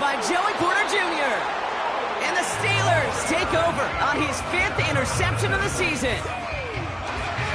by Joey Porter Jr. And the Steelers take over on his 5th interception of the season.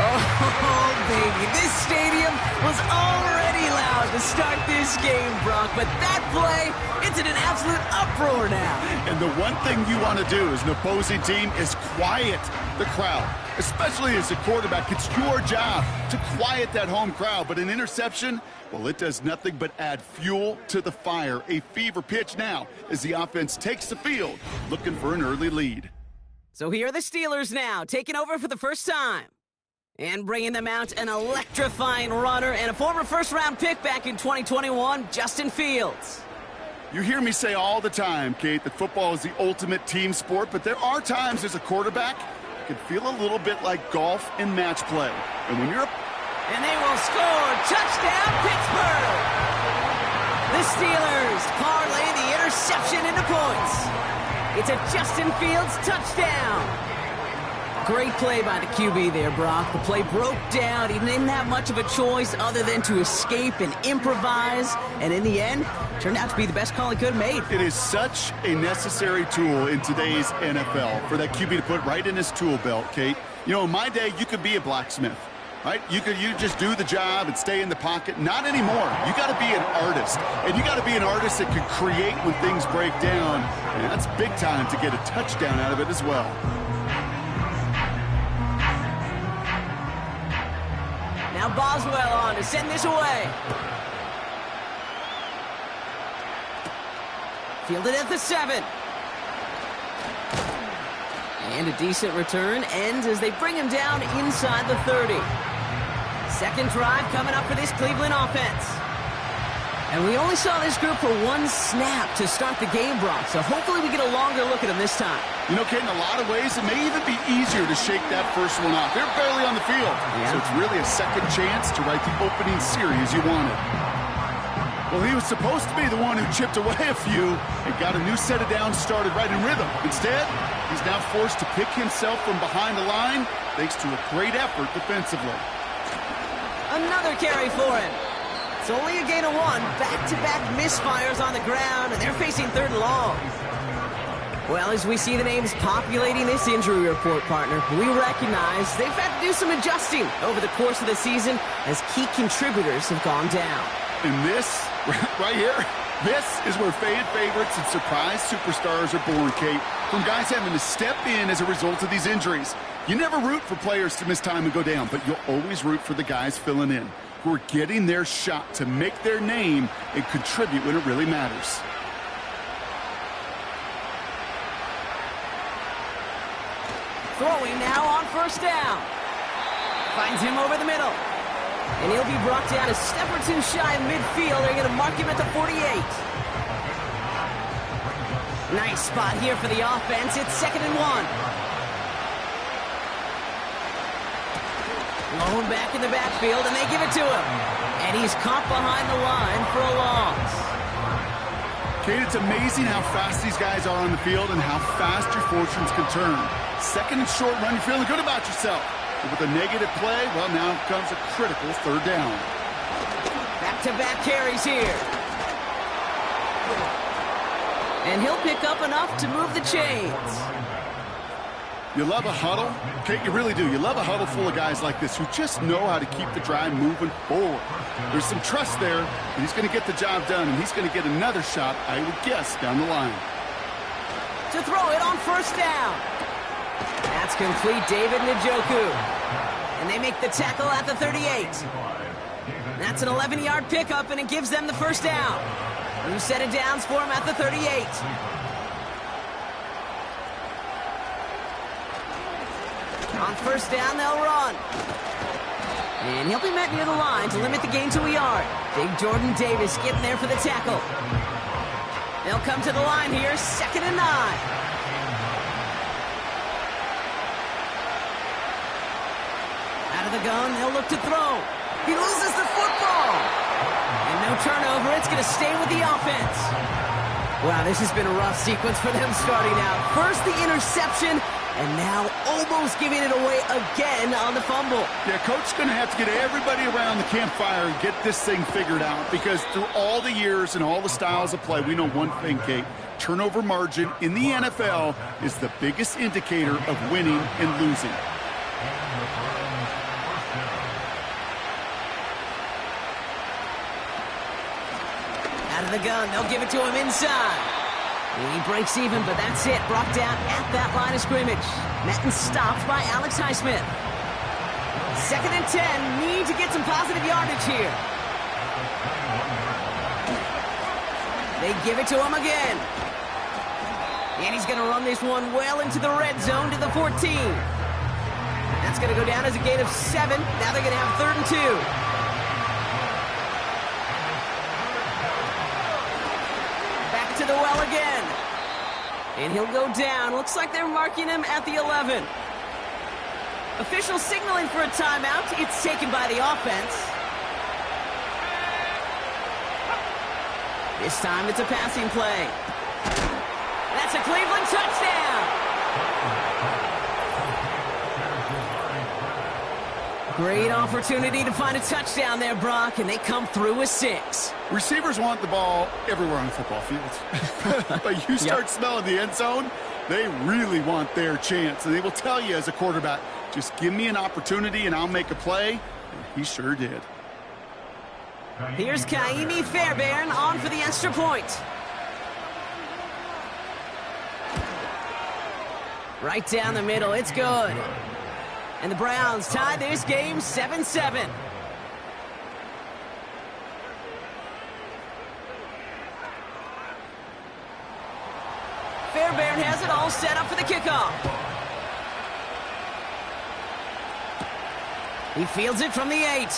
Oh, baby, this stadium was already loud to start this game, Brock, but that play, it's in an absolute uproar now. And the one thing you want to do as an opposing team is quiet the crowd, especially as a quarterback. It's your job to quiet that home crowd, but an interception, well, it does nothing but add fuel to the fire. A fever pitch now as the offense takes the field, looking for an early lead. So here are the Steelers now, taking over for the first time. And bringing them out, an electrifying runner and a former first-round pick back in 2021, Justin Fields. You hear me say all the time, Kate, that football is the ultimate team sport, but there are times as a quarterback it can feel a little bit like golf and match play. And when you're... And they will score. Touchdown, Pittsburgh! The Steelers parlay the interception into points. It's a Justin Fields touchdown. Great play by the QB there, Brock. The play broke down. He didn't have much of a choice other than to escape and improvise. And in the end, turned out to be the best call he could have made. It is such a necessary tool in today's NFL for that QB to put right in his tool belt, Kate. You know, in my day, you could be a blacksmith, right? You just do the job and stay in the pocket. Not anymore. You got to be an artist. And you got to be an artist that can create when things break down. And that's big time to get a touchdown out of it as well. Now Boswell on to send this away. Fielded at the 7. And a decent return ends as they bring him down inside the 30. Second drive coming up for this Cleveland offense. And we only saw this group for one snap to start the game, Brock, so hopefully we get a longer look at them this time. You know, Kate, in a lot of ways, it may even be easier to shake that first one off. They're barely on the field, so it's really a second chance to write the opening series you wanted. Well, he was supposed to be the one who chipped away a few and got a new set of downs started right in rhythm. Instead, he's now forced to pick himself from behind the line thanks to a great effort defensively. Another carry for him. It's only a gain of 1. Back-to-back misfires on the ground, and they're facing 3rd and long. Well, as we see the names populating this injury report, partner, we recognize they've had to do some adjusting over the course of the season as key contributors have gone down. And this, right here, this is where fan favorites and surprise superstars are born, Kate. From guys having to step in as a result of these injuries. You never root for players to miss time and go down, but you'll always root for the guys filling in, who are getting their shot to make their name and contribute when it really matters. Throwing now on first down. Finds him over the middle. And he'll be brought down a step or two shy of midfield. They're going to mark him at the 48. Nice spot here for the offense. It's 2nd and 1. Blown back in the backfield, and they give it to him. And he's caught behind the line for a loss. Kate, it's amazing how fast these guys are on the field and how fast your fortunes can turn. 2nd and short run, you're feeling good about yourself. But with a negative play, well, now comes a critical 3rd down. Back-to-back carries here. And he'll pick up enough to move the chains. You love a huddle? Kate, you really do. You love a huddle full of guys like this who just know how to keep the drive moving forward. There's some trust there, and he's going to get the job done, and he's going to get another shot, I would guess, down the line. To throw it on first down. That's complete, David Njoku. And they make the tackle at the 38. That's an 11-yard pickup, and it gives them the first down. New set of downs for him at the 38. On first down, they'll run. And he'll be met near the line to limit the gain to a yard. Big Jordan Davis getting there for the tackle. They'll come to the line here, 2nd and 9. Out of the gun, they'll look to throw. He loses the football. And no turnover, it's going to stay with the offense. Wow, this has been a rough sequence for them starting out. First the interception, And now almost giving it away again on the fumble. Yeah, coach's going to have to get everybody around the campfire and get this thing figured out, because through all the years and all the styles of play, we know one thing, Kate. Turnover margin in the NFL is the biggest indicator of winning and losing. Out of the gun, they'll give it to him inside. He breaks even, but that's it. Brought down at that line of scrimmage. Met and stopped by Alex Highsmith. 2nd and 10. Need to get some positive yardage here. They give it to him again. And he's going to run this one well into the red zone to the 14. That's going to go down as a gain of 7. Now they're going to have 3rd and 2. To the well again. And he'll go down. Looks like they're marking him at the 11. Official signaling for a timeout. It's taken by the offense. This time it's a passing play. That's a Cleveland touchdown. Great opportunity to find a touchdown there, Brock, and they come through with 6. Receivers want the ball everywhere on the football field. But you start smelling the end zone, they really want their chance. And they will tell you as a quarterback, just give me an opportunity and I'll make a play. And he sure did. Here's Kaimi Fairbairn on for the extra point. Right down the middle, it's good. And the Browns tie this game 7-7. Fairbairn has it all set up for the kickoff. He fields it from the 8.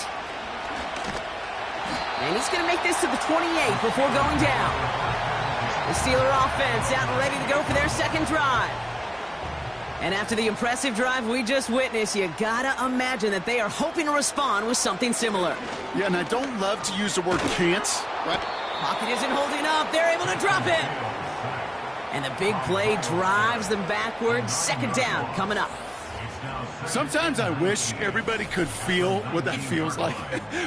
And he's going to make this to the 28 before going down. The Steeler offense out and ready to go for their second drive. And after the impressive drive we just witnessed, you gotta imagine that they are hoping to respond with something similar. Yeah, and I don't love to use the word can't, right? Pocket isn't holding up. They're able to drop it. And the big play drives them backwards. 2nd down coming up. Sometimes I wish everybody could feel what that feels like.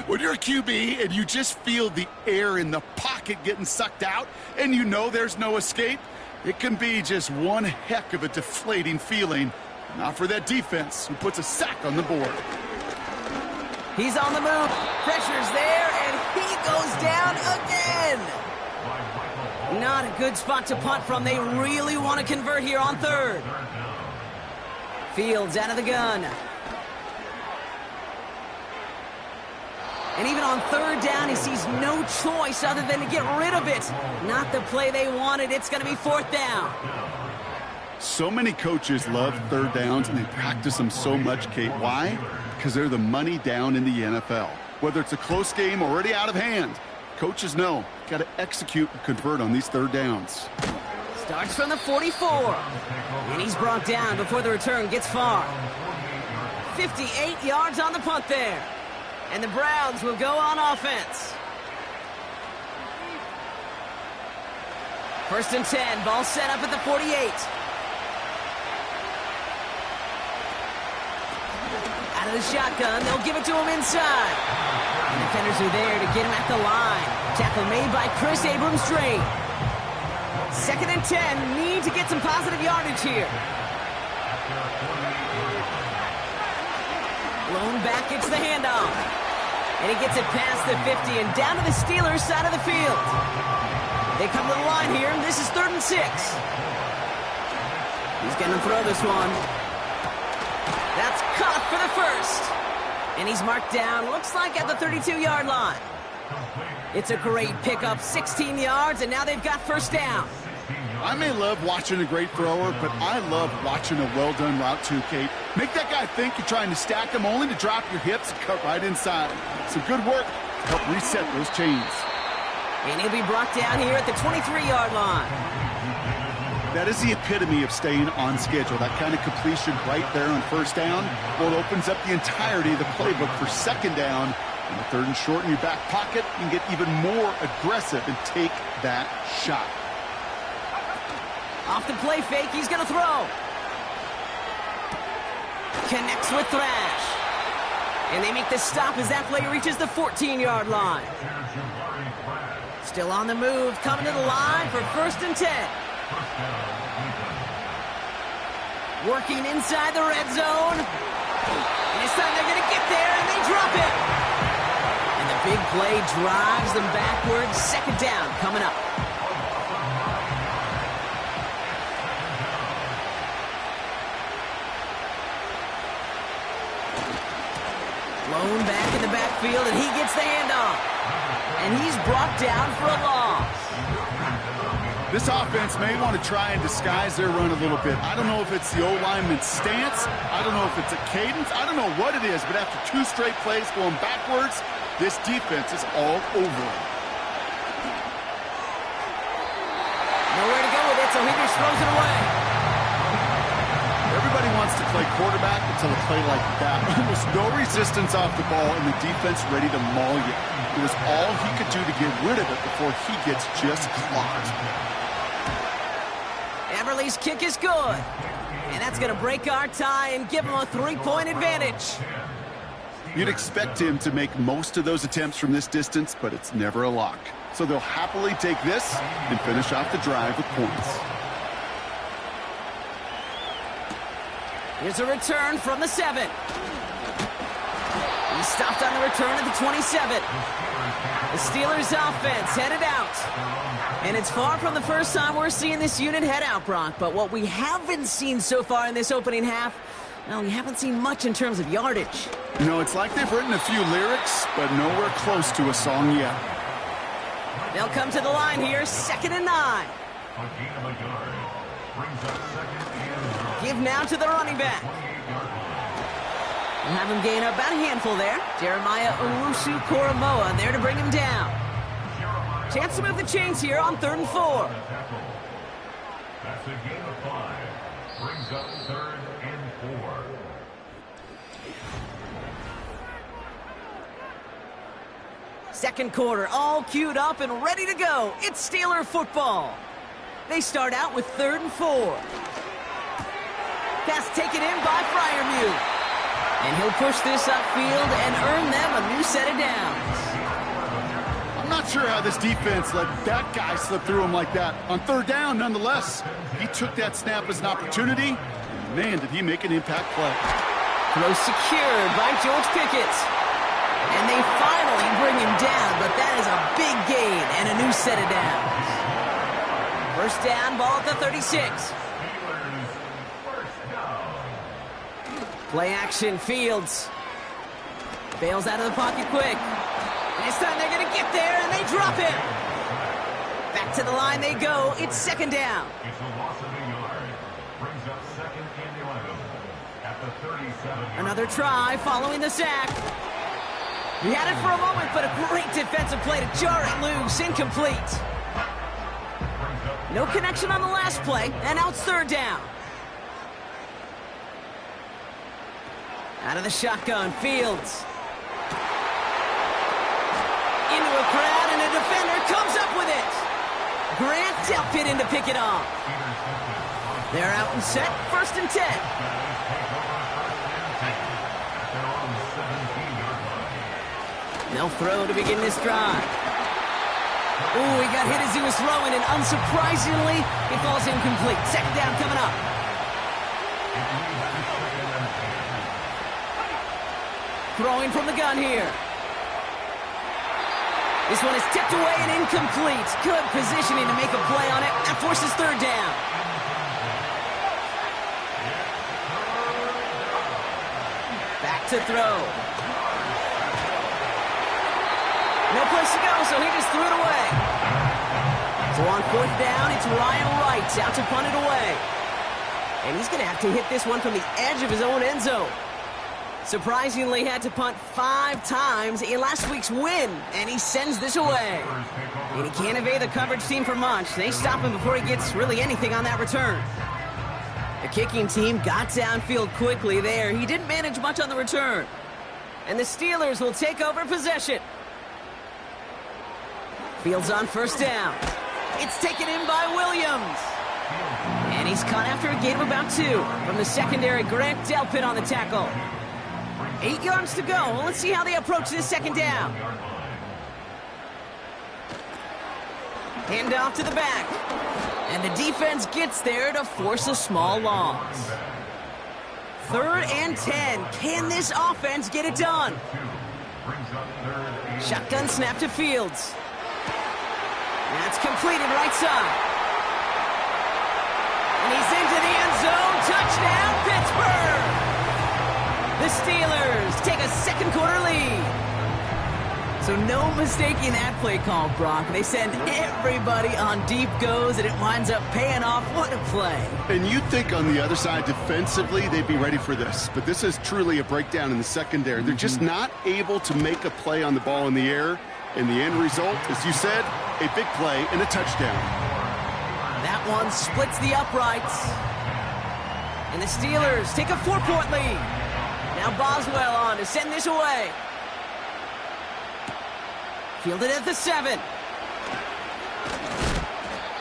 When you're a QB and you just feel the air in the pocket getting sucked out and you know there's no escape, it can be just one heck of a deflating feeling. Not for that defense who puts a sack on the board. He's on the move. Pressure's there, and he goes down again. Not a good spot to punt from. They really want to convert here on 3rd. Fields out of the gun. And even on 3rd down, he sees no choice other than to get rid of it. Not the play they wanted. It's going to be 4th down. So many coaches love 3rd downs, and they practice them so much, Kate. Why? Because they're the money down in the NFL. Whether it's a close game already out of hand, coaches know got to execute and convert on these 3rd downs. Starts from the 44. And he's brought down before the return gets far. 58 yards on the punt there. And the Browns will go on offense. 1st and 10. Ball set up at the 48. Out of the shotgun. They'll give it to him inside. And defenders are there to get him at the line. Tackle made by Chris Abrams-Drain. 2nd and 10. Need to get some positive yardage here. Blown back, it's the handoff. And he gets it past the 50 and down to the Steelers' side of the field. They come to the line here, and this is 3rd and 6. He's going to throw this one. That's caught for the 1st. And he's marked down, looks like at the 32-yard line. It's a great pickup, 16 yards, and now they've got 1st down. I may love watching a great thrower, but I love watching a well-done route too, Kate. Make that guy think you're trying to stack him only to drop your hips and cut right inside. Some good work to help reset those chains. And he'll be brought down here at the 23-yard line. That is the epitome of staying on schedule. That kind of completion right there on 1st down. Well, it opens up the entirety of the playbook for 2nd down. And the 3rd and short in your back pocket, you can get even more aggressive and take that shot. Off the play fake, he's going to throw. Connects with Thrash. And they make the stop as that play reaches the 14-yard line. Still on the move, coming to the line for 1st and 10. Working inside the red zone. And this time they're going to get there, and they drop it. And the big play drives them backwards. 2nd down coming up. Blown back in the backfield, and he gets the handoff. And he's brought down for a loss. This offense may want to try and disguise their run a little bit. I don't know if it's the O-lineman's stance. I don't know if it's a cadence. I don't know what it is, but after 2 straight plays going backwards, this defense is all over it. Nowhere to go with it, so he just throws it away. Everybody wants to play quarterback until a play like that. Almost no resistance off the ball, and the defense ready to maul you. It was all he could do to get rid of it before he gets just clocked. Everly's kick is good. And that's going to break our tie and give him a 3-point advantage. You'd expect him to make most of those attempts from this distance, but it's never a lock. So they'll happily take this and finish off the drive with points. Here's a return from the 7. He stopped on the return at the 27. The Steelers offense headed out. And it's far from the first time we're seeing this unit head out, Brock. But what we haven't seen so far in this opening half, well, we haven't seen much in terms of yardage. You know, it's like they've written a few lyrics, but nowhere close to a song yet. They'll come to the line here, 2nd and 9. Give now to the running back. We'll have him gain about a handful there. Jeremiah Owusu-Koramoah there to bring him down. Chance to move the chains here on 3rd and 4. That's a gain of 5. Brings up 3rd and 4. Second quarter, all queued up and ready to go. It's Steeler football. They start out with 3rd and 4. Pass taken in by Freiermuth. And he'll push this upfield and earn them a new set of downs. I'm not sure how this defense let that guy slip through him like that. On 3rd down, nonetheless, he took that snap as an opportunity. And man, did he make an impact play. Throw secured by George Pickett. And they finally bring him down, but that is a big gain and a new set of downs. 1st down, ball at the 36. Play action, Fields. Bails out of the pocket quick. This time they're going to get there, and they drop him. Back to the line they go. It's 2nd down. It's a loss of a yard. Brings up 2nd and 11 at the 37. Another try following the sack. He had it for a moment, but a great defensive play to jar it loose. Incomplete. No connection on the last play, and now it's 3rd down. Out of the shotgun, Fields. Into a crowd, and a defender comes up with it. Grant Delpit in to pick it off. They're out and set, 1st and 10. They'll throw to begin this drive. Ooh, he got hit as he was throwing, and unsurprisingly, it falls incomplete. 2nd down coming up. Throwing from the gun here. This one is tipped away and incomplete. Good positioning to make a play on it. That forces 3rd down. Back to throw. No place to go, so he just threw it away. So on 4th down, it's Ryan Wright out to punt it away. And he's going to have to hit this one from the edge of his own end zone. Surprisingly had to punt 5 times in last week's win, and he sends this away. And he can't evade the coverage team for much. They stop him before he gets really anything on that return. The kicking team got downfield quickly there. He didn't manage much on the return. And the Steelers will take over possession. Fields on 1st down. It's taken in by Williams. And he's caught after a gain of about 2. From the secondary, Grant Delpit on the tackle. 8 yards to go. Well, let's see how they approach this second down. Hand off to the back. And the defense gets there to force a small loss. 3rd and 10. Can this offense get it done? Shotgun snap to Fields. That's completed right side. And he's into the end zone. Touchdown, Pittsburgh! The Steelers take a second quarter lead. So no mistaking that play call, Brock. They send everybody on deep goes, and it winds up paying off. What a play. And you'd think on the other side defensively they'd be ready for this. But this is truly a breakdown in the secondary. They're just not able to make a play on the ball in the air. And the end result, as you said, a big play and a touchdown. That one splits the uprights. And the Steelers take a 4-point lead. Now Boswell on to send this away. Fielded at the 7.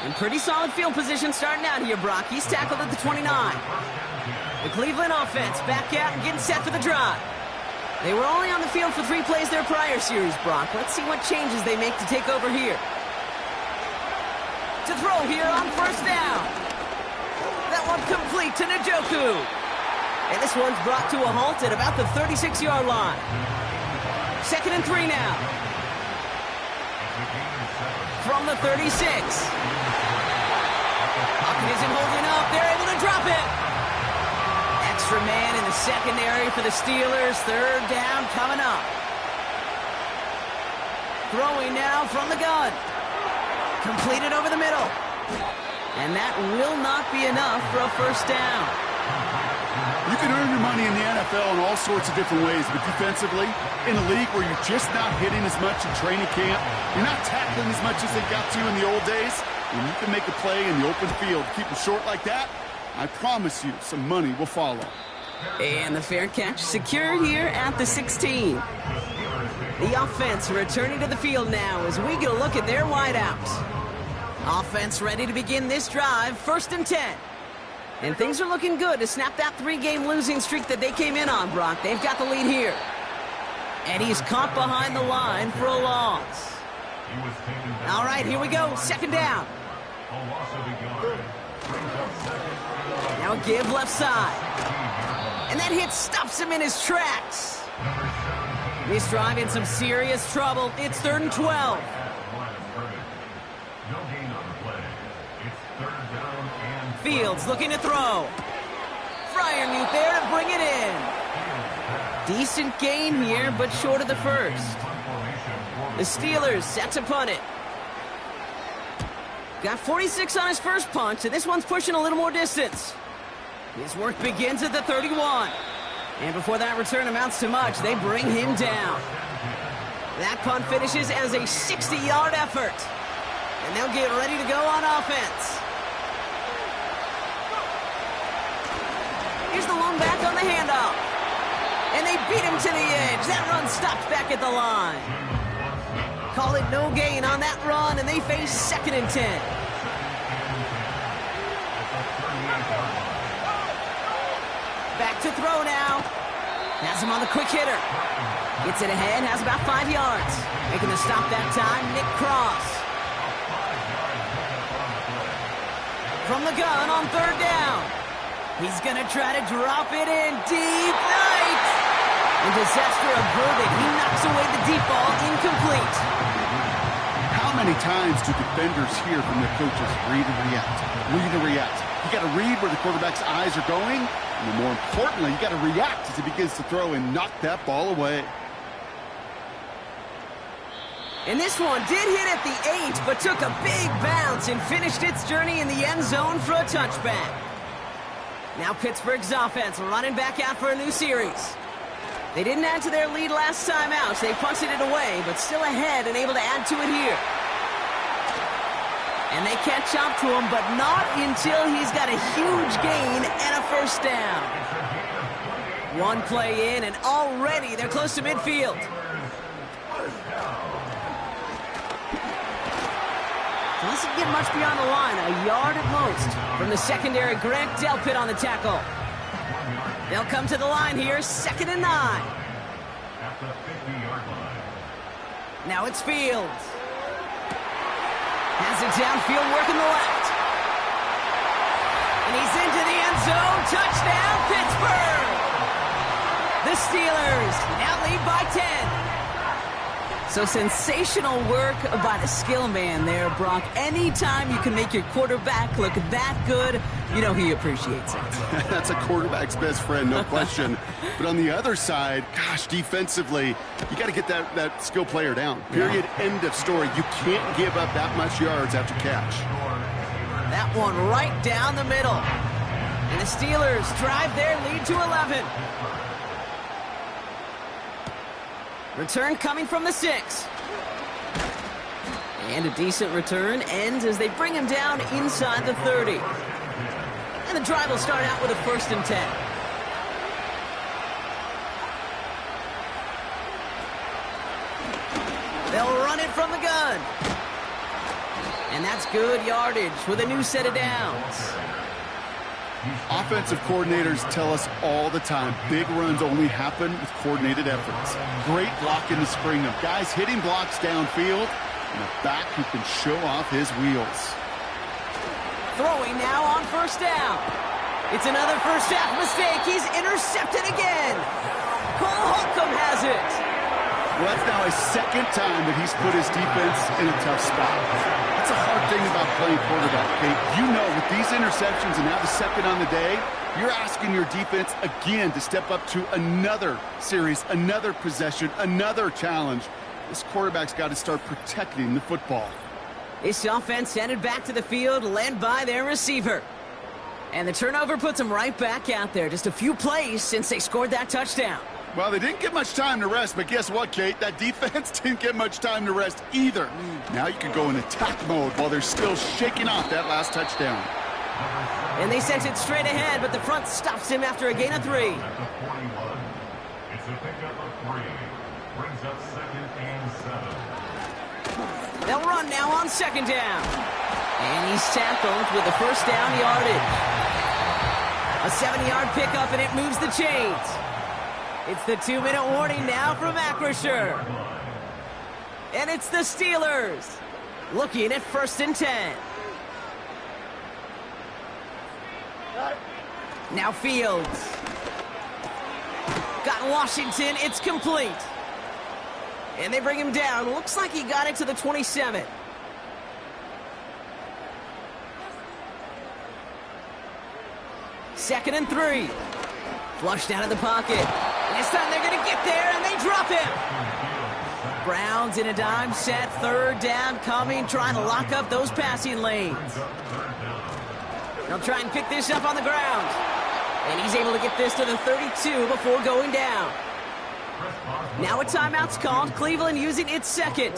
In pretty solid field position starting out here, Brock. He's tackled at the 29. The Cleveland offense back out and getting set for the drive. They were only on the field for 3 plays their prior series, Brock. Let's see what changes they make to take over here. To throw here on first down. That one complete to Njoku. And this one's brought to a halt at about the 36-yard line. 2nd and 3 now. From the 36. Puck isn't holding up. They're able to drop it. Extra man in the secondary for the Steelers. 3rd down coming up. Throwing now from the gun. Completed over the middle. And that will not be enough for a first down. You can earn your money in the NFL in all sorts of different ways, but defensively, in a league where you're just not hitting as much in training camp, you're not tackling as much as they got to in the old days, when you can make a play in the open field, keep it short like that, I promise you some money will follow. And the fair catch secured here at the 16. The offense returning to the field now as we get a look at their wideouts. Offense ready to begin this drive, 1st and 10. And things are looking good to snap that 3-game losing streak that they came in on, Brock. They've got the lead here. And he's caught behind the line for a loss. All right, here we go. 2nd down. Now a give left side. And that hit stops him in his tracks. This drive in some serious trouble. It's 3rd and 12. Fields looking to throw. Freiermuth there to bring it in. Decent gain here, but short of the first. The Steelers set to punt it. Got 46 on his first punch, and this one's pushing a little more distance. His work begins at the 31. And before that return amounts to much, they bring him down. That punt finishes as a 60-yard effort. And they'll get ready to go on offense. Here's the long back on the handoff. And they beat him to the edge. That run stops back at the line. Call it no gain on that run, and they face 2nd and 10. Back to throw now. Has him on the quick hitter. Gets it ahead, has about 5 yards. Making the stop that time, Nick Cross. From the gun on 3rd down. He's going to try to drop it in deep right. And disaster averted. He knocks away the deep ball, incomplete. How many times do defenders hear from their coaches, read and react, read and react? You got to read where the quarterback's eyes are going, and more importantly, you got to react as he begins to throw and knock that ball away. And this one did hit at the 8, but took a big bounce and finished its journey in the end zone for a touchback. Now Pittsburgh's offense running back out for a new series. They didn't add to their lead last time out, so they punted it away, but still ahead and able to add to it here. And they catch up to him, but not until he's got a huge gain and a first down. One play in, and already they're close to midfield. Doesn't get much beyond the line, a yard at most. From the secondary, Grant Delpit on the tackle. They'll come to the line here, 2nd and 9. At the 50-yard line. Now it's Fields. Has it downfield, working the left. And he's into the end zone. Touchdown, Pittsburgh! The Steelers now lead by 10. So sensational work by the skill man there, Brock. Anytime you can make your quarterback look that good, you know he appreciates it. That's a quarterback's best friend, no question. But on the other side, gosh, defensively, you got to get that skill player down. Period, end of story. You can't give up that much yards after catch. That one right down the middle. And the Steelers drive their lead to 11. Return coming from the 6. And a decent return ends as they bring him down inside the 30. And the drive will start out with a 1st and 10. They'll run it from the gun. And that's good yardage with a new set of downs. Offensive coordinators tell us all the time, big runs only happen with coordinated efforts. Great block in the spring of guys hitting blocks downfield and a back who can show off his wheels. Throwing now on 1st down. It's another first half mistake. He's intercepted again. Cole Holcomb has it. Well, that's now his 2nd time that he's put his defense in a tough spot. That's a hard thing about playing quarterback, Kate. You know, with these interceptions and now the 2nd on the day, you're asking your defense again to step up to another series, another possession, another challenge. This quarterback's got to start protecting the football. This offense headed back to the field, led by their receiver. And the turnover puts them right back out there. Just a few plays since they scored that touchdown. Well, they didn't get much time to rest, but guess what, Kate? That defense didn't get much time to rest either. Now you can go in attack mode while they're still shaking off that last touchdown. And they sent it straight ahead, but the front stops him after a gain of 3. At the 41. It's a pickup of 3. Brings up 2nd and 7. They'll run now on 2nd down. And he's tackled with the 1st down yardage. A 7-yard pickup, and it moves the chains. It's the 2-minute warning now from Acrisure. And it's the Steelers looking at 1st and 10. Now Fields. Got Washington. It's complete. And they bring him down. Looks like he got it to the 27. Second and 3. Flushed out of the pocket. And this time they're going to get there, and they drop him. Browns in a dime set. 3rd down coming, trying to lock up those passing lanes. They'll try and pick this up on the ground. And he's able to get this to the 32 before going down. Now a timeout's called. Cleveland using its 2nd.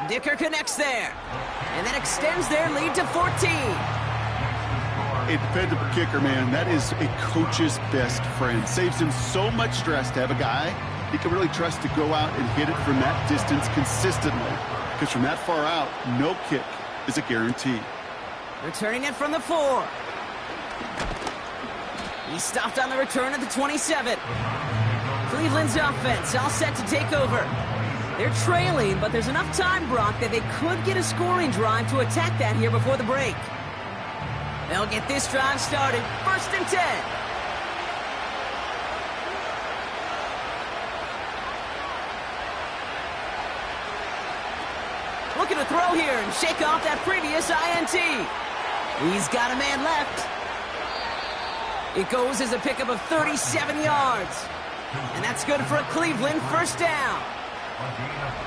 Dicker connects there. And that extends their lead to 14. A dependable kicker, man. That is a coach's best friend. Saves him so much stress to have a guy he can really trust to go out and hit it from that distance consistently. Because from that far out, no kick is a guarantee. Returning it from the 4. He stopped on the return at the 27. Cleveland's offense all set to take over. They're trailing, but there's enough time, Brock, that they could get a scoring drive to attack that here before the break. They'll get this drive started. 1st and 10. Looking to throw here and shake off that previous INT. He's got a man left. It goes as a pickup of 37 yards. And that's good for a Cleveland 1st down.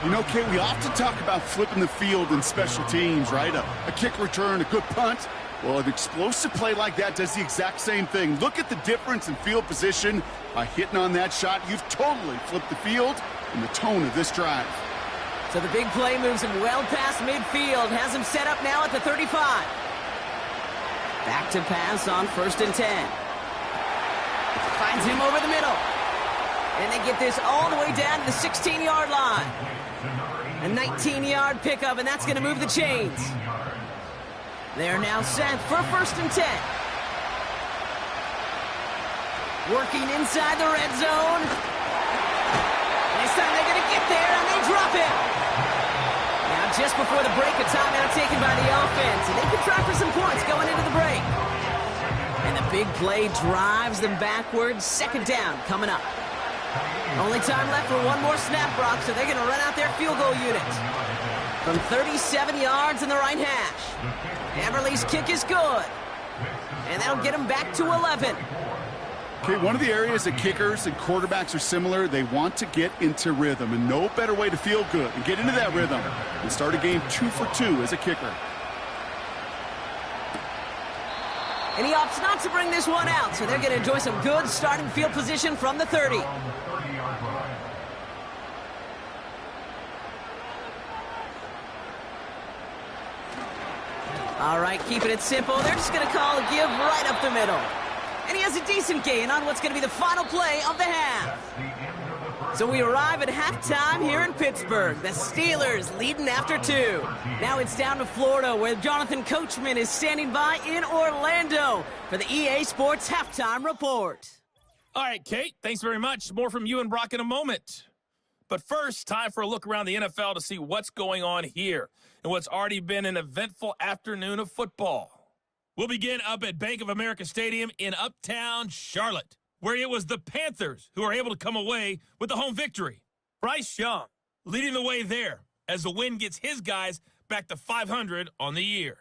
You know, Kate, we often talk about flipping the field in special teams, right? A kick return, a good punt. Well, an explosive play like that does the exact same thing. Look at the difference in field position. By hitting on that shot, you've totally flipped the field and the tone of this drive. So the big play moves him well past midfield. Has him set up now at the 35. Back to pass on 1st and 10. Finds him over the middle. And they get this all the way down to the 16-yard line. A 19-yard pickup, and that's going to move the chains. They're now set for 1st and 10. Working inside the red zone. This time they're going to get there, and they drop it. Now, just before the break, a timeout taken by the offense, and they can try for some points going into the break. And the big play drives them backwards. 2nd down coming up. Only time left for one more snap, Brock, so they're going to run out their field goal unit. From 37 yards in the right hash. Everly's kick is good. And that'll get them back to 11. Okay, one of the areas that kickers and quarterbacks are similar, they want to get into rhythm. And no better way to feel good and get into that rhythm than start a game 2 for 2 as a kicker. And he opts not to bring this one out, so they're going to enjoy some good starting field position from the 30. All right, keeping it simple. They're just going to call a give right up the middle. And he has a decent gain on what's going to be the final play of the half. So we arrive at halftime here in Pittsburgh. The Steelers leading after 2. Now it's down to Florida, where Jonathan Coachman is standing by in Orlando for the EA Sports Halftime Report. All right, Kate, thanks very much. More from you and Brock in a moment. But first, time for a look around the NFL to see what's going on here and what's already been an eventful afternoon of football. We'll begin up at Bank of America Stadium in Uptown Charlotte, where it was the Panthers who are able to come away with the home victory. Bryce Young leading the way there as the win gets his guys back to 500 on the year.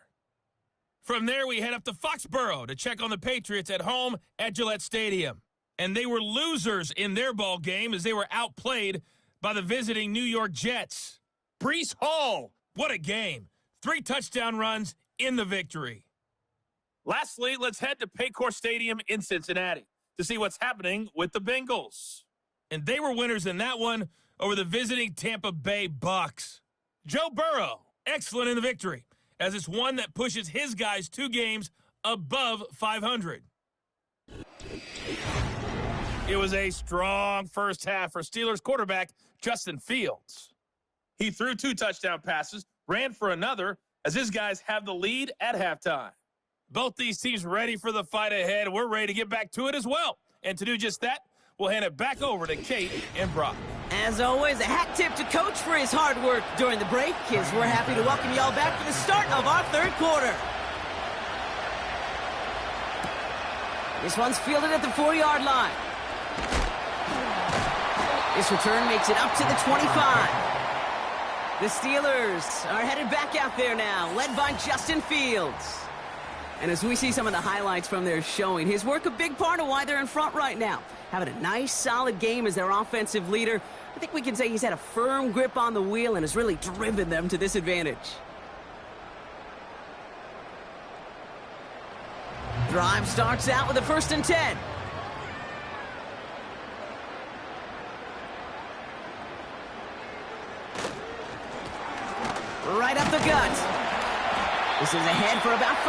From there, we head up to Foxborough to check on the Patriots at home at Gillette Stadium. And they were losers in their ball game as they were outplayed by the visiting New York Jets. Breece Hall, what a game. 3 touchdown runs in the victory. Lastly, let's head to Paycor Stadium in Cincinnati to see what's happening with the Bengals. And they were winners in that one over the visiting Tampa Bay Bucks. Joe Burrow, excellent in the victory, as it's one that pushes his guys 2 games above 500. It was a strong first half for Steelers quarterback Justin Fields. He threw 2 touchdown passes, ran for another, as his guys have the lead at halftime. Both these teams ready for the fight ahead. We're ready to get back to it as well. And to do just that, we'll hand it back over to Kate and Brock. As always, a hat tip to Coach for his hard work during the break, as we're happy to welcome y'all back for the start of our 3rd quarter. This one's fielded at the 4-yard line. This return makes it up to the 25. The Steelers are headed back out there now, led by Justin Fields. And as we see some of the highlights from their showing, his work a big part of why they're in front right now. Having a nice, solid game as their offensive leader. I think we can say he's had a firm grip on the wheel and has really driven them to this advantage. Drive starts out with a 1st and 10. Right up the gut. This is ahead for about 5.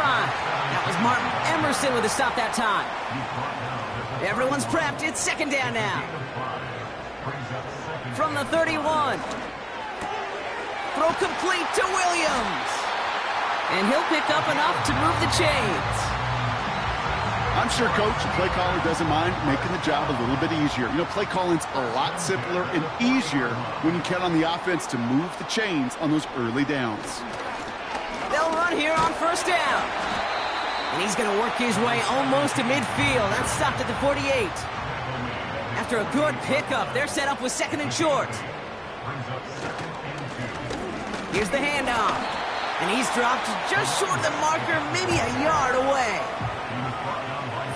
That was Martin Emerson with a stop that time. Everyone's prepped. It's 2nd down now. From the 31. Throw complete to Williams. And he'll pick up enough to move the chains. I'm sure Coach, the play caller, doesn't mind making the job a little bit easier. You know, play calling's a lot simpler and easier when you count on the offense to move the chains on those early downs. They'll run here on 1st down. And he's going to work his way almost to midfield. That's stopped at the 48. After a good pickup, they're set up with 2nd and short. Here's the handoff. And he's dropped just short of the marker, maybe a yard away.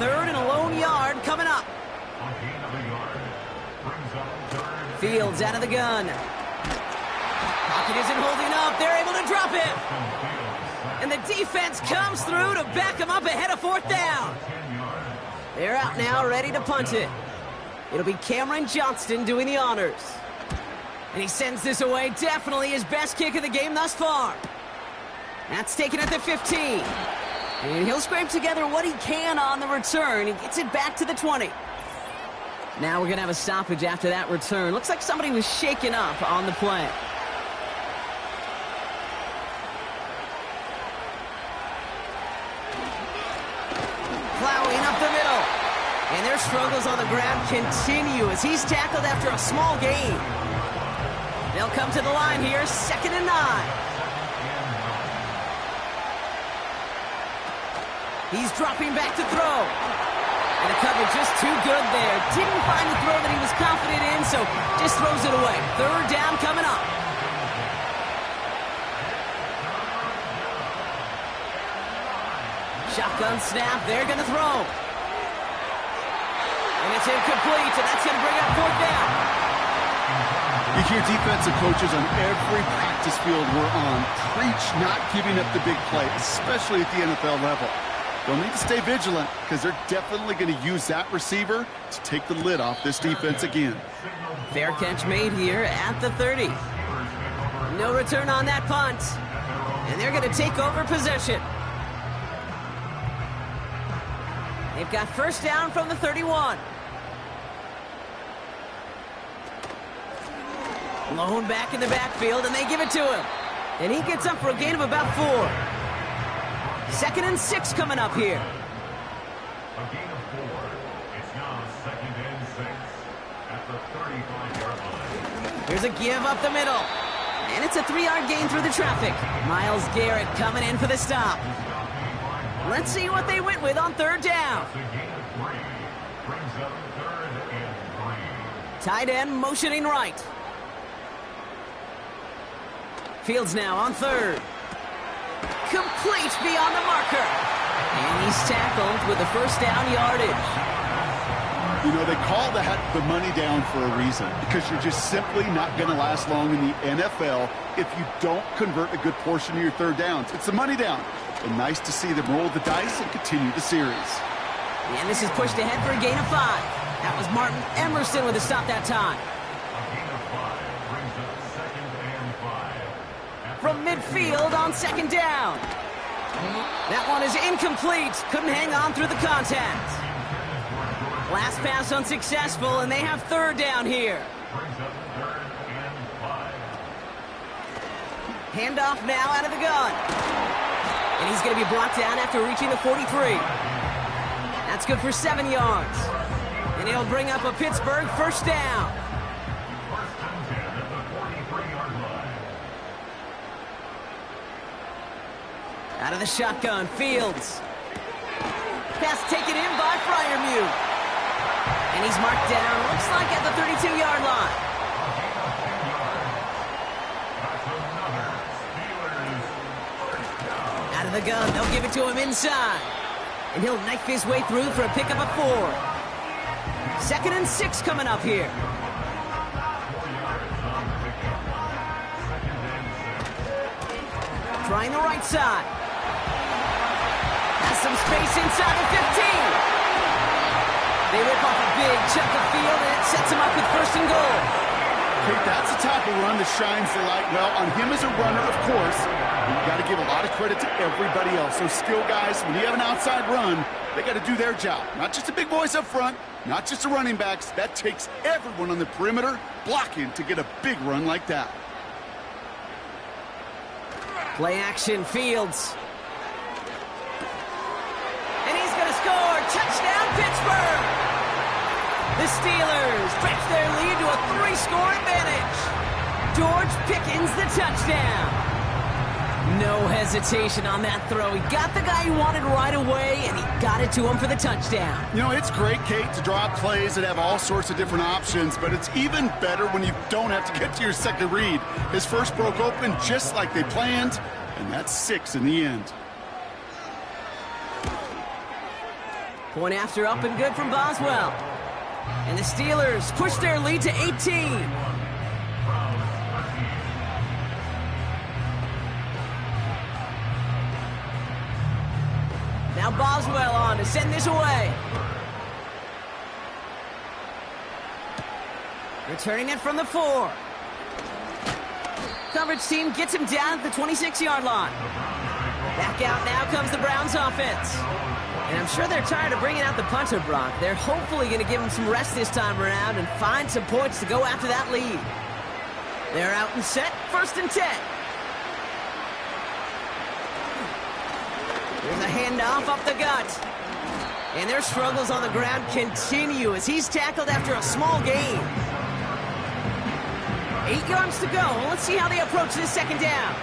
3rd and a lone yard coming up. Fields out of the gun. Pocket isn't holding up. They're able to drop it. And the defense comes through to back them up ahead of 4th down. They're out now, ready to punt it. It'll be Cameron Johnston doing the honors. And he sends this away. Definitely his best kick of the game thus far. That's taken at the 15. And he'll scrape together what he can on the return. He gets it back to the 20. Now we're going to have a stoppage after that return. Looks like somebody was shaken up on the play. Plowing up the middle. And their struggles on the ground continue as he's tackled after a small gain. They'll come to the line here, 2nd and 9. He's dropping back to throw. And the cover just too good there. Didn't find the throw that he was confident in, so just throws it away. 3rd down coming up. Shotgun snap, they're going to throw. And it's incomplete, and that's going to bring up 4th down. You hear defensive coaches on every practice field we're on preach not giving up the big play, especially at the NFL level. They'll need to stay vigilant because they're definitely going to use that receiver to take the lid off this defense again. Fair catch made here at the 30. No return on that punt. And they're going to take over possession. They've got 1st down from the 31. Lone back in the backfield, and they give it to him. And he gets up for a gain of about 4. 2nd and 6 coming up here. A gain of 4. It's now 2nd and 6 at the 35-yard line. Here's a give up the middle. And it's a 3-yard gain through the traffic. Miles Garrett coming in for the stop. Let's see what they went with on 3rd down. It's a gain of 3. Brings up 3rd and 3. Tight end motioning right. Fields now on 3rd. Complete beyond the marker. And he's tackled with the 1st down yardage. You know, they call that the money down for a reason, because you're just simply not going to last long in the NFL if you don't convert a good portion of your 3rd downs. It's the money down. And nice to see them roll the dice and continue the series. And this is pushed ahead for a gain of 5. That was Martin Emerson with a stop that time. A gain of 5 brings up 2nd and 5. From midfield on 2nd down. That one is incomplete. Couldn't hang on through the contact. Last pass unsuccessful, and they have 3rd down here. Brings up 3rd and 5. Handoff now out of the gun. And he's going to be brought down after reaching the 43. That's good for 7 yards. And he'll bring up a Pittsburgh 1st down. 1st and 10 at the 43-yard line. Out of the shotgun, Fields. Pass taken in by Freiermuth. And he's marked down, looks like at the 32-yard line. That's another Steelers first down. Out of the gun, they'll give it to him inside. And he'll knife his way through for a pickup of 4. 2nd and 6 coming up here. 4 yards on the pickup. 2nd and 6. Trying the right side. Has some space inside the 15. They rip off a big chunk of field, and it sets him up with 1st and goal. Okay, that's the type of run that shines the light well on him as a runner, of course. You've got to give a lot of credit to everybody else. Those skill guys, when you have an outside run, they got to do their job. Not just the big boys up front, not just the running backs. That takes everyone on the perimeter blocking to get a big run like that. Play action, Fields. And he's going to score. Touchdown, Pittsburgh. The Steelers stretch their lead to a 3-score advantage. George Pickens the touchdown. No hesitation on that throw. He got the guy he wanted right away, and he got it to him for the touchdown. You know, it's great, Kate, to draw up plays that have all sorts of different options, but it's even better when you don't have to get to your second read. His first broke open just like they planned, and that's 6 in the end. Point after up and good from Boswell. And the Steelers push their lead to 18. Now Boswell on to send this away. Returning it from the 4. Coverage team gets him down at the 26-yard line. Back out now comes the Browns offense. And I'm sure they're tired of bringing out the punter, Brock. They're hopefully going to give him some rest this time around and find some points to go after that lead. They're out and set, 1st and 10. There's a handoff up the gut. And their struggles on the ground continue as he's tackled after a small gain. 8 yards to go. Let's see how they approach this 2nd down.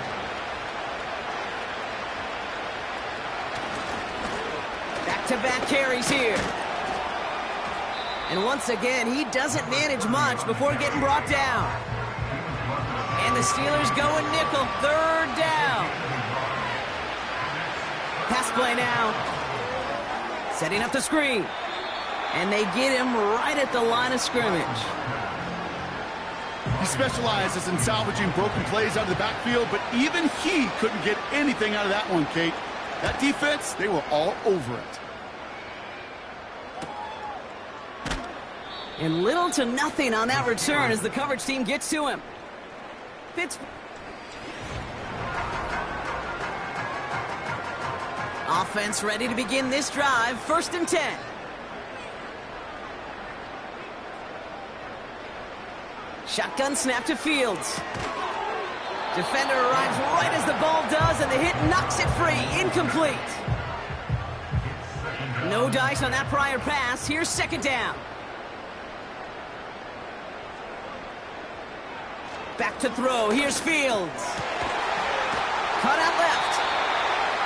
Back-to-back carries here. And once again, he doesn't manage much before getting brought down. And the Steelers go in nickel, 3rd down. Pass play now. Setting up the screen. And they get him right at the line of scrimmage. He specializes in salvaging broken plays out of the backfield, but even he couldn't get anything out of that one, Kate. That defense, they were all over it. And little to nothing on that return as the coverage team gets to him. Pittsburgh. Offense ready to begin this drive. 1st and 10. Shotgun snap to Fields. Defender arrives right as the ball does, and the hit knocks it free. Incomplete. No dice on that prior pass. Here's 2nd down. Back to throw. Here's Fields. Cut out left.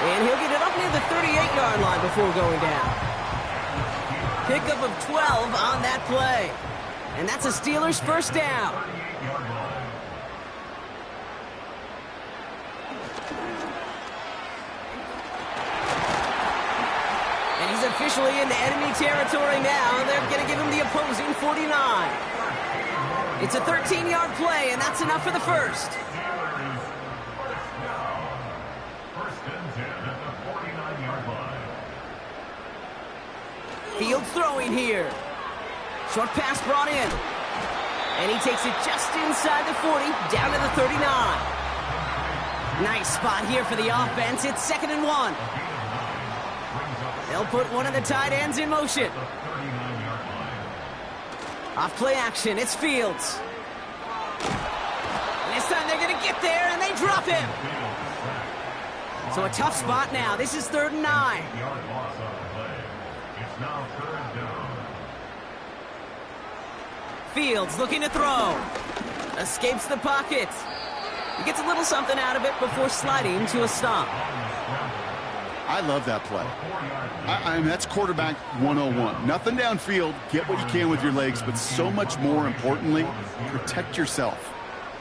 And he'll get it up near the 38-yard line before going down. Pickup of 12 on that play. And that's a Steelers 1st down. And he's officially into enemy territory now. They're going to give him the opposing 49. It's a 13-yard play, and that's enough for the 1st. Fields throwing here. Short pass brought in. And he takes it just inside the 40, down to the 39. Nice spot here for the offense. It's 2nd and 1. They'll put one of the tight ends in motion. Off play action, it's Fields. And this time they're going to get there, and they drop him. So a tough spot now. This is 3rd and 9. Fields looking to throw. Escapes the pocket. He gets a little something out of it before sliding to a stop. I love that play. I mean, that's quarterback 101. Nothing downfield, get what you can with your legs, but so much more importantly, protect yourself.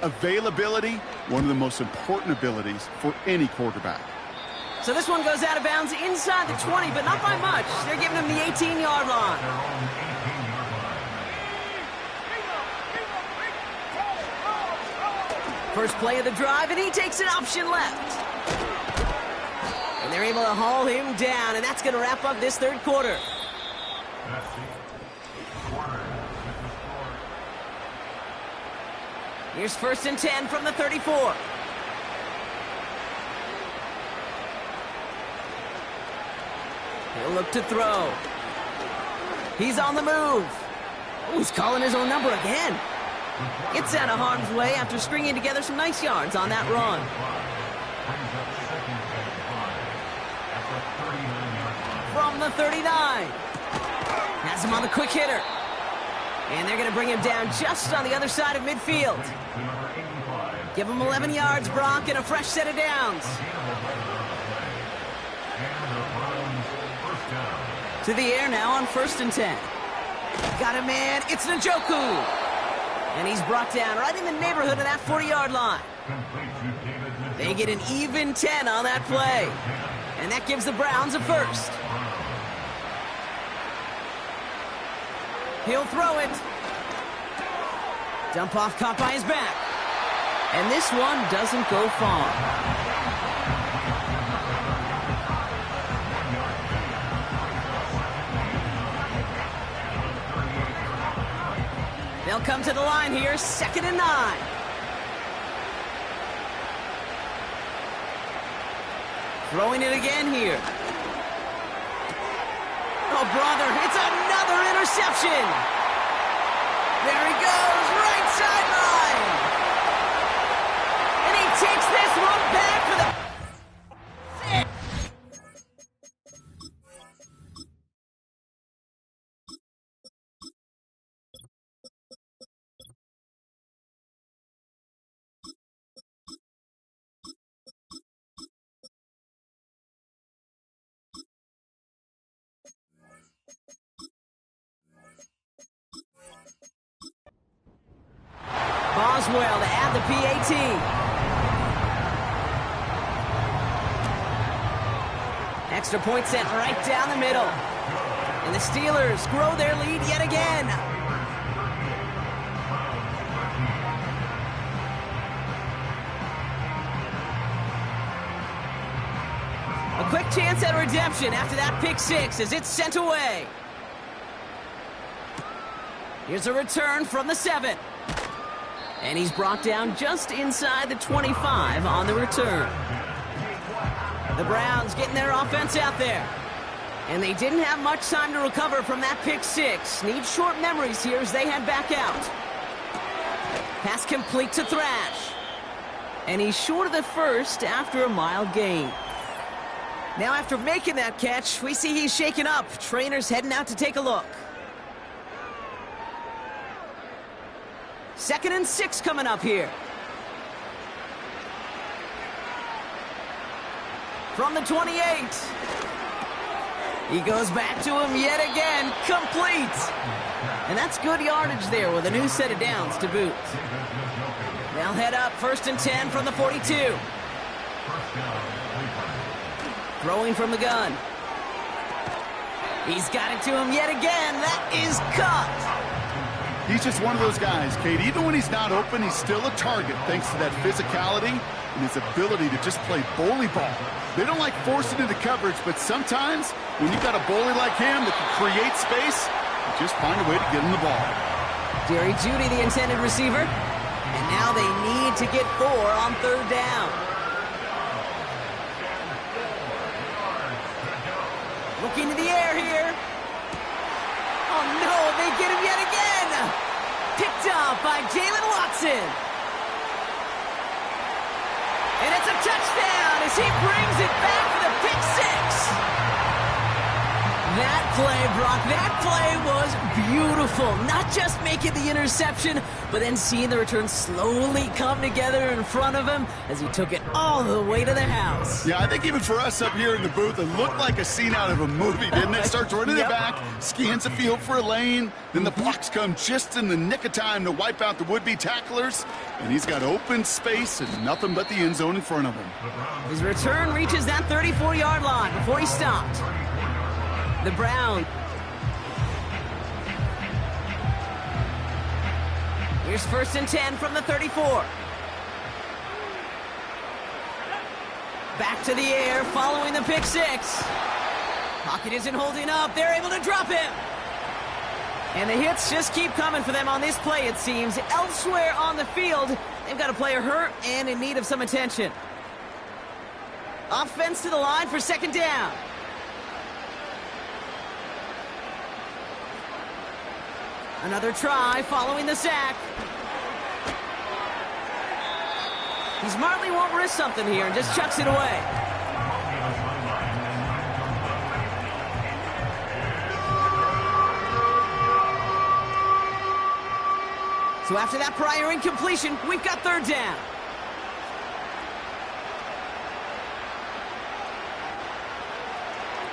Availability, one of the most important abilities for any quarterback. So this one goes out of bounds inside the 20, but not by much. They're giving him the 18-yard line. First play of the drive, and he takes an option left. And they're able to haul him down, and that's going to wrap up this 3rd quarter. Here's 1st and 10 from the 34. He'll look to throw. He's on the move. Oh, he's calling his own number again. Gets out of harm's way after stringing together some nice yards on that run. From the 39. Has him on the quick hitter. And they're going to bring him down just on the other side of midfield. Give him 11 yards, Brock, and a fresh set of downs. To the air now on 1st and 10. Got a man. It's Njoku. And he's brought down right in the neighborhood of that 40-yard line. They get an even 10 on that play. And that gives the Browns a 1st. He'll throw it. Dump off caught by his back. And this one doesn't go far. They'll come to the line here, 2nd and 9. Throwing it again here. Oh, brother, it's another interception. There he goes, right sideline. And he takes this one back for the... Boswell to add the PAT. Extra point sent right down the middle. And the Steelers grow their lead yet again. A quick chance at redemption after that pick six as it's sent away. Here's a return from the 7. And he's brought down just inside the 25 on the return. The Browns getting their offense out there. And they didn't have much time to recover from that pick six. Need short memories here as they head back out. Pass complete to Thrash. And he's short of the first after a mild gain. Now after making that catch, we see he's shaken up. Trainer's heading out to take a look. 2nd and 6 coming up here. From the 28. He goes back to him yet again. Complete. And that's good yardage there with a new set of downs to boot. They'll head up 1st and 10 from the 42. Throwing from the gun. He's got it to him yet again. That is caught. He's just one of those guys, Kate. Even when he's not open, he's still a target thanks to that physicality and his ability to just play bully ball. They don't like forcing into coverage, but sometimes when you've got a bully like him that can create space, you just find a way to get him the ball. Jerry Jeudy, the intended receiver. And now they need to get 4 on 3rd down. Looking to the air here. Oh, no, they get him yet again. Picked up by Jalen Watson. And it's a touchdown as he brings it back for the pick six. That play, Brock, that play was beautiful. Not just making the interception, but then seeing the return slowly come together in front of him as he took it all the way to the house. Yeah, I think even for us up here in the booth, it looked like a scene out of a movie, didn't it? Starts running it back, scans the field for a lane, then the blocks come just in the nick of time to wipe out the would-be tacklers, and he's got open space and nothing but the end zone in front of him. His return reaches that 34-yard line before he stopped. The Browns. Here's 1st and 10 from the 34. Back to the air following the pick six. Pocket isn't holding up. They're able to drop him. And the hits just keep coming for them on this play, it seems. Elsewhere on the field, they've got a player hurt and in need of some attention. Offense to the line for 2nd down. Another try following the sack. He smartly won't risk something here and just chucks it away. So after that prior incompletion, we've got 3rd down.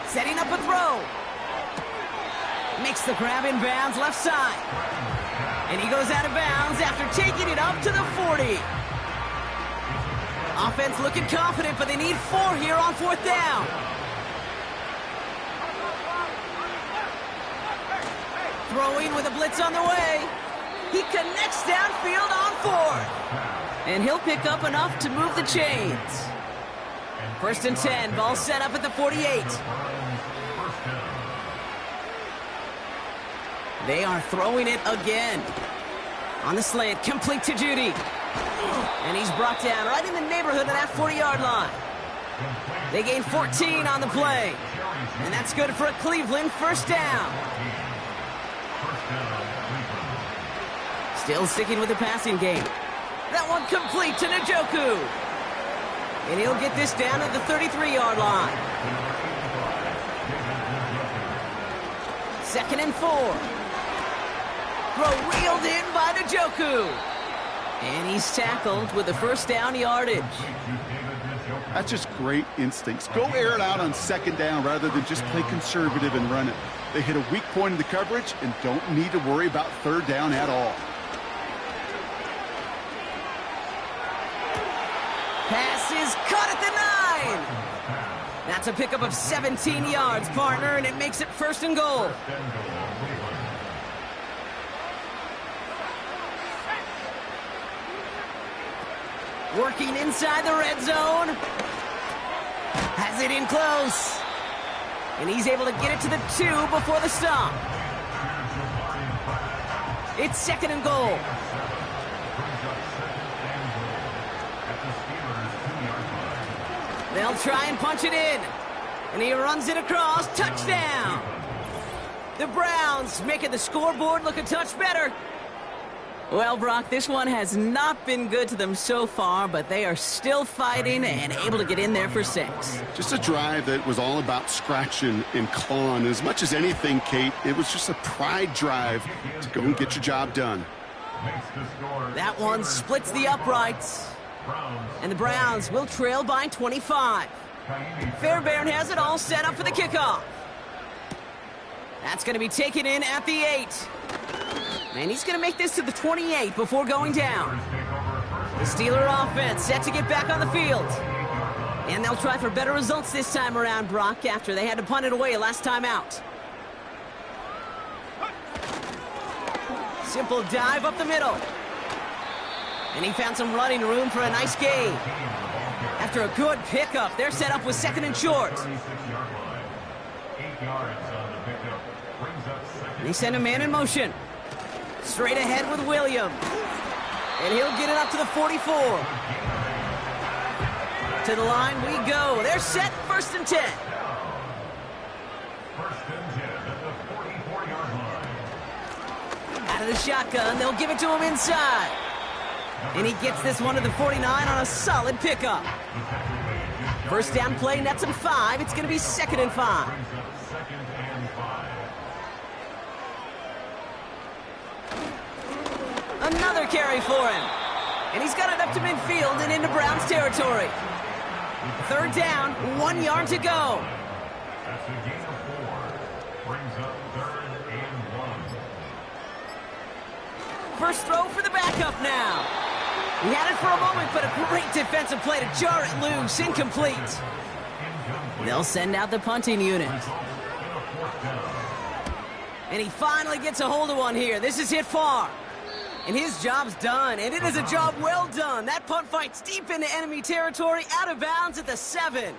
Setting up a throw. Makes the grab in bounds left side. And he goes out of bounds after taking it up to the 40. Offense looking confident, but they need 4 here on 4th down. Throwing with a blitz on the way. He connects downfield on 4th. And he'll pick up enough to move the chains. 1st and 10, ball set up at the 48. They are throwing it again. On the slant, complete to Jeudy. And he's brought down right in the neighborhood of that 40-yard line. They gain 14 on the play. And that's good for a Cleveland first down. Still sticking with the passing game. That one complete to Njoku. And he'll get this down at the 33-yard line. 2nd and 4. Throw reeled in by Njoku. And he's tackled with the first down yardage. That's just great instincts. Go air it out on 2nd down rather than just play conservative and run it. They hit a weak point in the coverage and don't need to worry about 3rd down at all. Pass is caught at the 9. That's a pickup of 17 yards, partner, and it makes it 1st and goal. Working inside the red zone. Has it in close. And he's able to get it to the 2 before the stop. It's 2nd and goal. They'll try and punch it in. And he runs it across. Touchdown. The Browns making the scoreboard look a touch better. Well, Brock, this one has not been good to them so far, but they are still fighting and able to get in there for 6. Just a drive that was all about scratching and clawing. As much as anything, Kate, it was just a pride drive to go and get your job done. That one splits the uprights. And the Browns will trail by 25. Fairbairn has it all set up for the kickoff. That's going to be taken in at the 8. And he's going to make this to the 28 before going down. The Steeler offense set to get back on the field. And they'll try for better results this time around, Brock, after they had to punt it away last time out. Simple dive up the middle. And he found some running room for a nice gain. After a good pickup, they're set up with 2nd and short. And they send a man in motion. Straight ahead with Williams. And he'll get it up to the 44. To the line we go. They're set, 1st and 10. Out of the shotgun, they'll give it to him inside. And he gets this one to the 49 on a solid pickup. First down play, nets him 5. It's going to be 2nd and 5. Another carry for him. And he's got it up to midfield and into Browns territory. 3rd down, 1 yard to go. That's a gain of 4. Brings up 3rd and 1. First throw for the backup now. He had it for a moment, but a great defensive play to jar it loose. Incomplete. They'll send out the punting unit. And he finally gets a hold of one here. This is hit far. And his job's done, and it is a job well done. That punt fight's deep into enemy territory, out of bounds at the 7.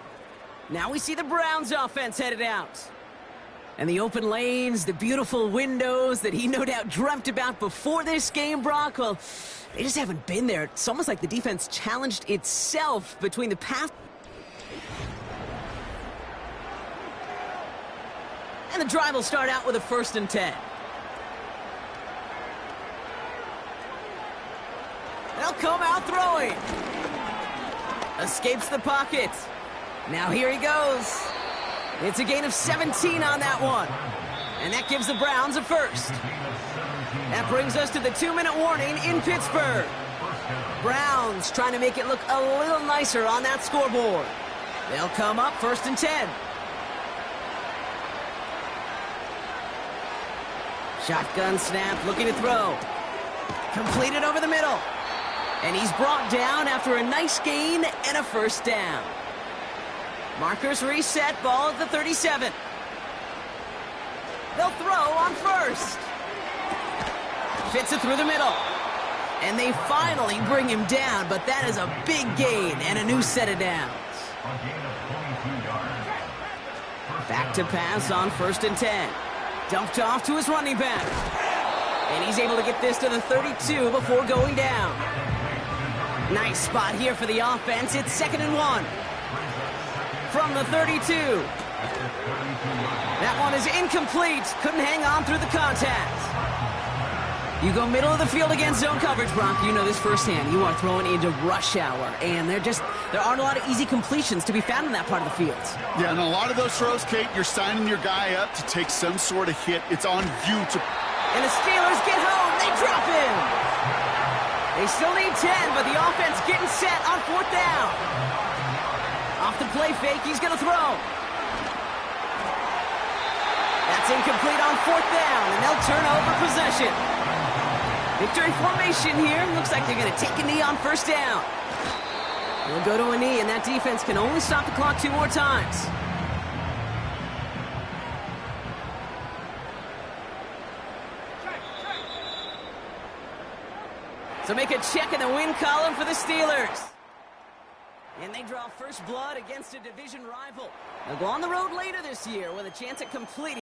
Now we see the Browns offense headed out. And the open lanes, the beautiful windows that he no doubt dreamt about before this game, Brock, well, they just haven't been there. It's almost like the defense challenged itself between the pass. And the drive will start out with a 1st and 10. They'll come out throwing. Escapes the pocket. Now here he goes. It's a gain of 17 on that one. And that gives the Browns a 1st. That brings us to the 2-minute warning in Pittsburgh. Browns trying to make it look a little nicer on that scoreboard. They'll come up 1st and 10. Shotgun snap, looking to throw. Completed over the middle. And he's brought down after a nice gain and a 1st down. Markers reset, ball at the 37. They'll throw on 1st. Fits it through the middle. And they finally bring him down, but that is a big gain and a new set of downs. Back to pass on 1st and 10. Dumped off to his running back. And he's able to get this to the 32 before going down. Nice spot here for the offense. It's 2nd and 1. From the 32, That one is incomplete. Couldn't hang on through the contact. You go middle of the field against zone coverage, Brock. You know this firsthand. You are throwing into rush hour, and there aren't a lot of easy completions to be found in that part of the field. Yeah, and a lot of those throws, Kate, you're signing your guy up to take some sort of hit. It's on you to... And the Steelers get home. They drop him. They still need 10, but the offense getting set on 4th down. Off the play fake, he's going to throw. That's incomplete on 4th down, and they'll turn over possession. Victory formation here. Looks like they're going to take a knee on 1st down. They'll go to a knee, and that defense can only stop the clock 2 more times. So make a check in the win column for the Steelers. And they draw first blood against a division rival. They'll go on the road later this year with a chance at completing